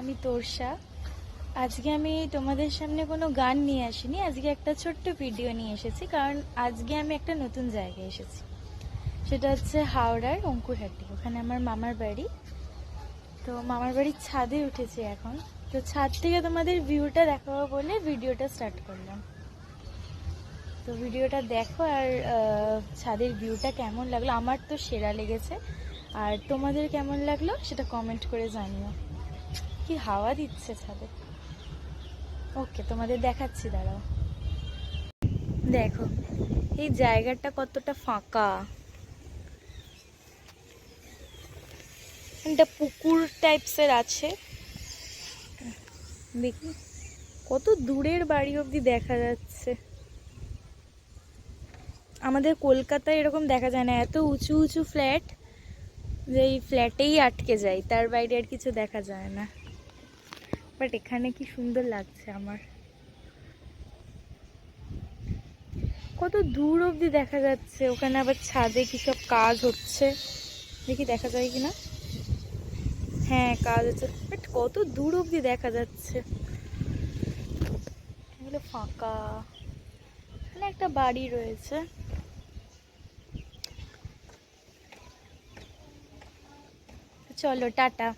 আমি তোরসা। আজকে আমি তোমাদের সামনে কোনো গান নিয়ে আসিনি, আজকে একটা ছোট্ট ভিডিও নিয়ে এসেছি, কারণ আজকে আমি একটা নতুন জায়গায় এসেছি। সেটা হচ্ছে হাওড়ার অঙ্কুরহাটি, ওখানে আমার মামার বাড়ি। তো মামার বাড়ির ছাদে উঠেছি এখন। তো ছাদ থেকে তোমাদের ভিউটা দেখাবো বলে ভিডিওটা স্টার্ট করলাম। তো ভিডিওটা দেখো, আর ছাদের ভিউটা কেমন লাগলো। আমার তো সেরা লেগেছে, আর তোমাদের কেমন লাগলো সেটা কমেন্ট করে জানিও। কি হাওয়া দিচ্ছে ছাদে। ওকে, তোমাদের দেখাচ্ছি, দাঁড়াও। দেখো এই জায়গাটা কতটা ফাঁকা। একটা পুকুর টাইপসের আছে, দেখি কত দূরের বাড়ি অবধি দেখা যাচ্ছে। আমাদের কলকাতায় এরকম দেখা যায় না, এত উঁচু উঁচু ফ্ল্যাট যে এই ফ্ল্যাটেই আটকে যায়, তার বাইরে আর কিছু দেখা যায় না। বাট এখানে কি সুন্দর লাগছে আমার। কত দূর অবধি দেখা যাচ্ছে। ওখানে আবার ছাদে কি সব কাজ হচ্ছে, দেখি দেখা যায় কিনা। হ্যাঁ, কাজ হচ্ছে, বাট কত দূর অবধি দেখা যাচ্ছে। এগুলো ফাঁকা। এখানে একটা বাড়ি রয়েছে। চলো টাটা।